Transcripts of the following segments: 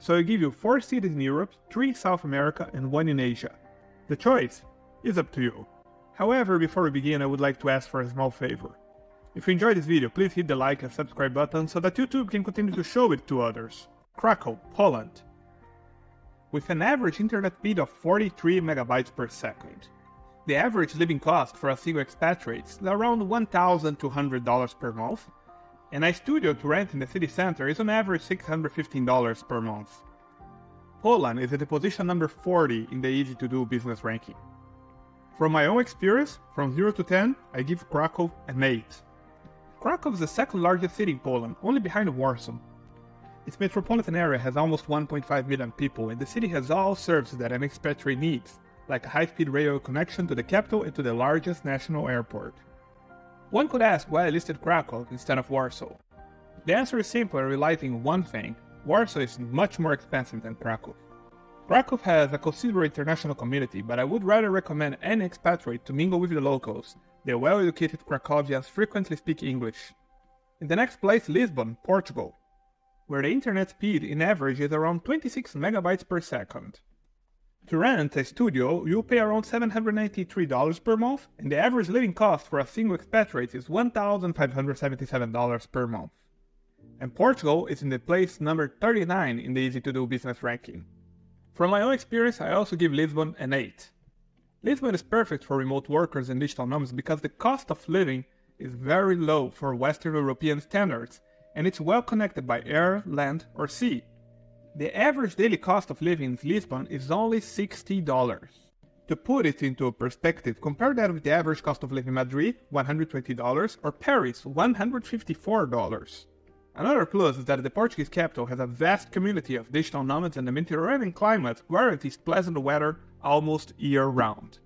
so I give you 4 cities in Europe, 3 in South America, and 1 in Asia. The choice is up to you. However, before we begin, I would like to ask for a small favor. If you enjoyed this video, please hit the like and subscribe button so that YouTube can continue to show it to others. Krakow, Poland. With an average internet speed of 43 megabytes per second. The average living cost for a single expatriate is around $1,200 per month, and a studio to rent in the city center is on average $615 per month. Poland is at the position number 40 in the Easy to Do business ranking. From my own experience, from 0 to 10, I give Krakow an 8. Krakow is the second largest city in Poland, only behind Warsaw. Its metropolitan area has almost 1.5 million people, and the city has all services that an expatriate needs, like a high-speed rail connection to the capital and to the largest national airport. One could ask why I listed Krakow instead of Warsaw. The answer is simple and realizing one thing: Warsaw is much more expensive than Krakow. Krakow has a considerable international community, but I would rather recommend any expatriate to mingle with the locals. The well-educated Krakowians frequently speak English. In the next place, Lisbon, Portugal, where the internet speed in average is around 26 megabytes per second. To rent a studio, you'll pay around $793 per month, and the average living cost for a single expatriate is $1,577 per month. And Portugal is in the place number 39 in the Easy to Do business ranking. From my own experience, I also give Lisbon an 8. Lisbon is perfect for remote workers and digital nomads because the cost of living is very low for Western European standards, and it's well connected by air, land, or sea. The average daily cost of living in Lisbon is only $60. To put it into perspective, compare that with the average cost of living in Madrid, $120, or Paris, $154. Another plus is that the Portuguese capital has a vast community of digital nomads, and the Mediterranean climate guarantees pleasant weather almost year-round.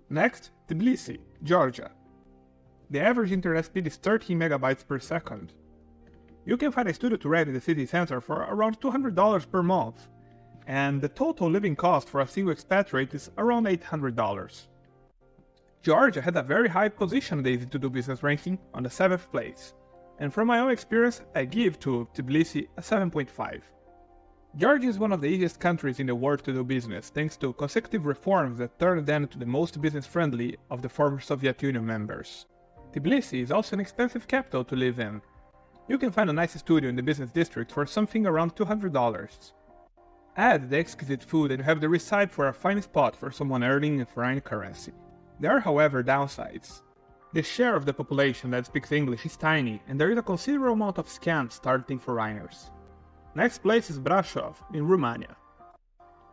Next, Tbilisi, Georgia. The average internet speed is 13 megabytes per second. You can find a studio to rent in the city center for around $200 per month, and the total living cost for a single expatriate is around $800. Georgia had a very high position in the Easy to Do business ranking on the 7th place, and from my own experience, I give to Tbilisi a 7.5. Georgia is one of the easiest countries in the world to do business, thanks to consecutive reforms that turned them into the most business-friendly of the former Soviet Union members. Tbilisi is also an expensive capital to live in. You can find a nice studio in the business district for something around $200. Add the exquisite food and you have the recipe for a fine spot for someone earning in foreign currency. There are, however, downsides. The share of the population that speaks English is tiny, and there is a considerable amount of scams targeting foreigners. Next place is Brașov, in Romania.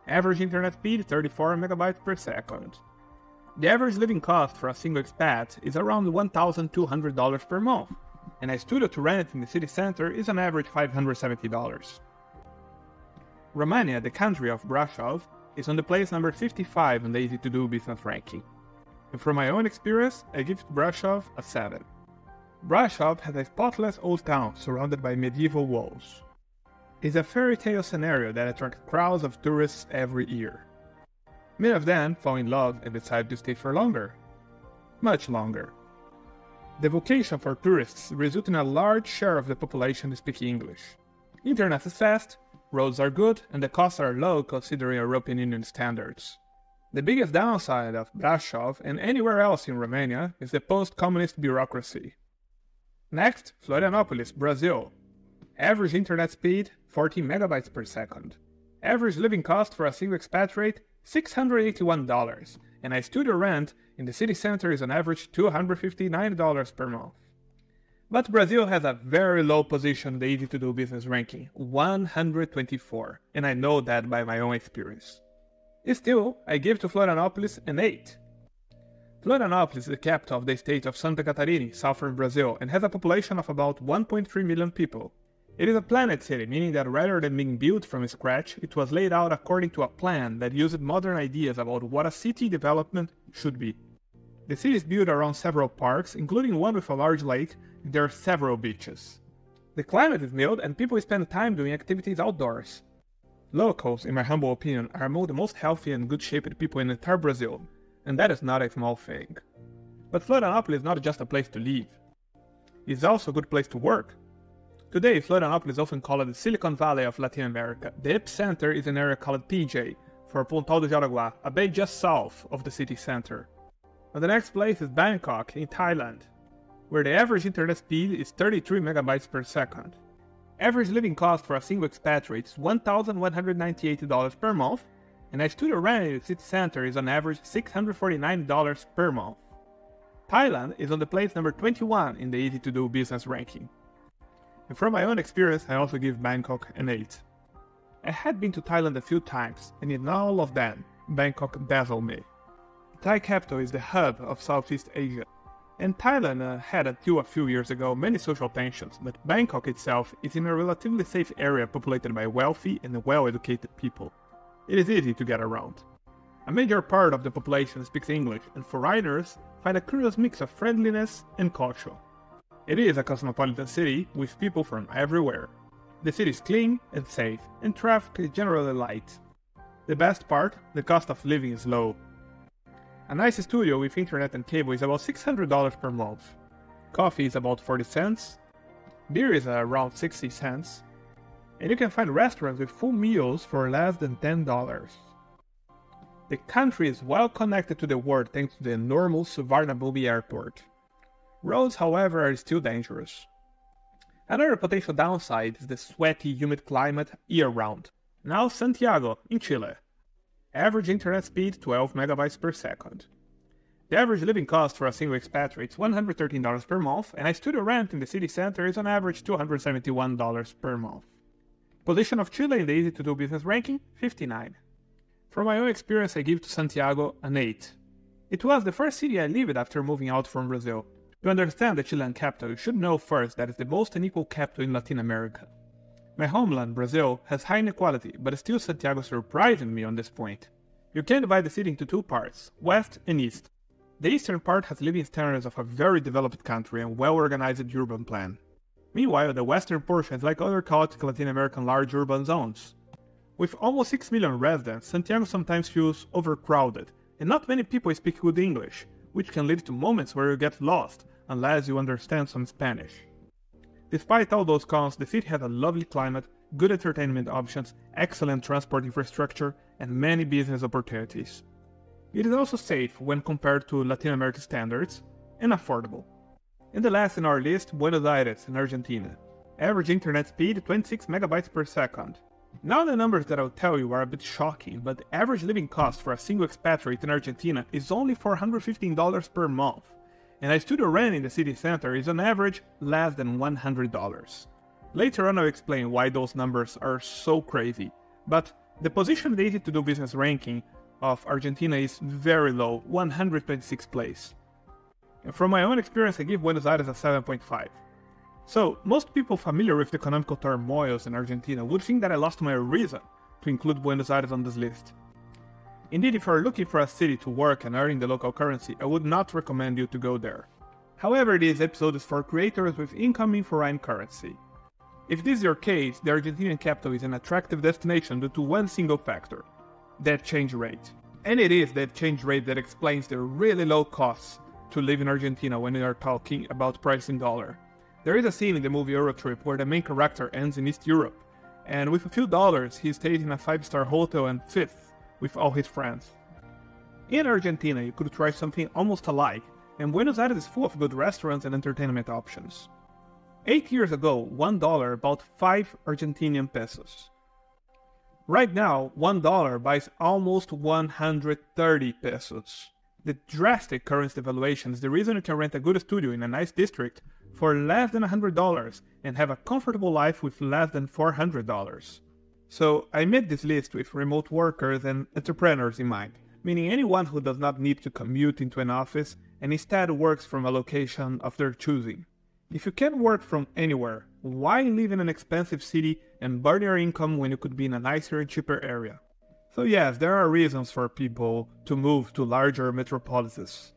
Average internet speed 34 megabytes per second. The average living cost for a single expat is around $1,200 per month, and a studio to rent in the city center is on average $570. Romania, the country of Brașov, is on the place number 55 on the Easy to Do business ranking. And from my own experience, I give Brașov a 7. Brașov has a spotless old town surrounded by medieval walls. It's a fairy tale scenario that attracts crowds of tourists every year. Many of them fall in love and decide to stay for longer. Much longer. The vocation for tourists results in a large share of the population speaking English. Internet is fast, roads are good, and the costs are low considering European Union standards. The biggest downside of Brașov and anywhere else in Romania is the post-communist bureaucracy. Next, Florianopolis, Brazil. Average internet speed 14 megabytes per second. Average living cost for a single expatriate $681, and a studio rent in the city center is on average $259 per month. But Brazil has a very low position in the Easy to Do business ranking, 124, and I know that by my own experience. Still, I give to Florianopolis an 8. Florianopolis is the capital of the state of Santa Catarina, southern Brazil, and has a population of about 1.3 million people. It is a planned city, meaning that rather than being built from scratch, it was laid out according to a plan that used modern ideas about what a city development should be. The city is built around several parks, including one with a large lake, and there are several beaches. The climate is mild and people spend time doing activities outdoors. Locals, in my humble opinion, are among the most healthy and good-shaped people in entire Brazil, and that is not a small thing. But Florianopolis is not just a place to live. It's also a good place to work. Today, Florianopolis is often called the Silicon Valley of Latin America. The epicenter is an area called PJ, for Pontal do Jaraguá, a bay just south of the city center. And the next place is Bangkok, in Thailand, where the average internet speed is 33 megabytes per second. Average living cost for a single expatriate is $1,198 per month, and a studio rent in the city center is on average $649 per month. Thailand is on the place number 21 in the Easy to Do business ranking. And from my own experience, I also give Bangkok an 8. I had been to Thailand a few times, and in all of them, Bangkok dazzled me. The Thai capital is the hub of Southeast Asia, and Thailand had until a few years ago many social tensions, but Bangkok itself is in a relatively safe area populated by wealthy and well-educated people. It is easy to get around. A major part of the population speaks English, and foreigners find a curious mix of friendliness and caution. It is a cosmopolitan city with people from everywhere. The city is clean and safe, and traffic is generally light. The best part, the cost of living is low. A nice studio with internet and cable is about $600 per month. Coffee is about 40 cents, beer is around 60 cents, and you can find restaurants with full meals for less than $10. The country is well connected to the world thanks to the enormous Suvarnabhumi airport. Roads, however, are still dangerous. Another potential downside is the sweaty, humid climate year-round. Now Santiago, in Chile. Average internet speed 12 megabytes per second. The average living cost for a single expatriate is $113 per month, and a studio rent in the city center is on average $271 per month. Position of Chile in the Easy to Do business ranking, 59. From my own experience, I give to Santiago an 8. It was the first city I lived after moving out from Brazil. To understand the Chilean capital, you should know first that it's the most unequal capital in Latin America. My homeland, Brazil, has high inequality, but still Santiago surprised me on this point. You can divide the city into two parts, west and east. The eastern part has living standards of a very developed country and well-organized urban plan. Meanwhile, the western portion is like other chaotic Latin American large urban zones. With almost 6 million residents, Santiago sometimes feels overcrowded, and not many people speak good English, which can lead to moments where you get lost, unless you understand some Spanish. Despite all those cons, the city has a lovely climate, good entertainment options, excellent transport infrastructure, and many business opportunities. It is also safe when compared to Latin American standards, and affordable. And the last in our list, Buenos Aires in Argentina. Average internet speed 26 megabytes per second. Now the numbers that I'll tell you are a bit shocking, but the average living cost for a single expatriate in Argentina is only $415 per month, and a studio rent in the city center is on average less than $100. Later on I'll explain why those numbers are so crazy, but the position in the Easy to Do business ranking of Argentina is very low, 126th place. And from my own experience I give Buenos Aires a 7.5. So, most people familiar with the economical turmoils in Argentina would think that I lost my reason to include Buenos Aires on this list. Indeed, if you are looking for a city to work and earn in the local currency, I would not recommend you to go there. However, this episode is for creators with income in foreign currency. If this is your case, the Argentinian capital is an attractive destination due to one single factor, the exchange rate. And it is the exchange rate that explains the really low costs to live in Argentina when we are talking about price in dollar. There is a scene in the movie Eurotrip where the main character ends in East Europe, and with a few dollars he stays in a 5-star hotel and fifth with all his friends. In Argentina you could try something almost alike, and Buenos Aires is full of good restaurants and entertainment options. 8 years ago, $1 bought 5 Argentinian pesos. Right now, $1 buys almost 130 pesos. The drastic currency devaluation is the reason you can rent a good studio in a nice district for less than $100 and have a comfortable life with less than $400. So I made this list with remote workers and entrepreneurs in mind, meaning anyone who does not need to commute into an office and instead works from a location of their choosing. If you can work from anywhere, why live in an expensive city and burn your income when you could be in a nicer and cheaper area? So yes, there are reasons for people to move to larger metropolises.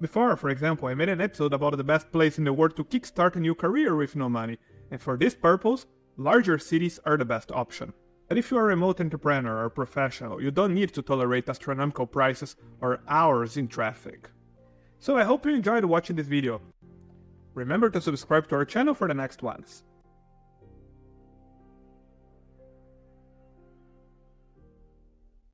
Before, for example, I made an episode about the best place in the world to kickstart a new career with no money, and for this purpose, larger cities are the best option. But if you are a remote entrepreneur or professional, you don't need to tolerate astronomical prices or hours in traffic. So I hope you enjoyed watching this video. Remember to subscribe to our channel for the next ones.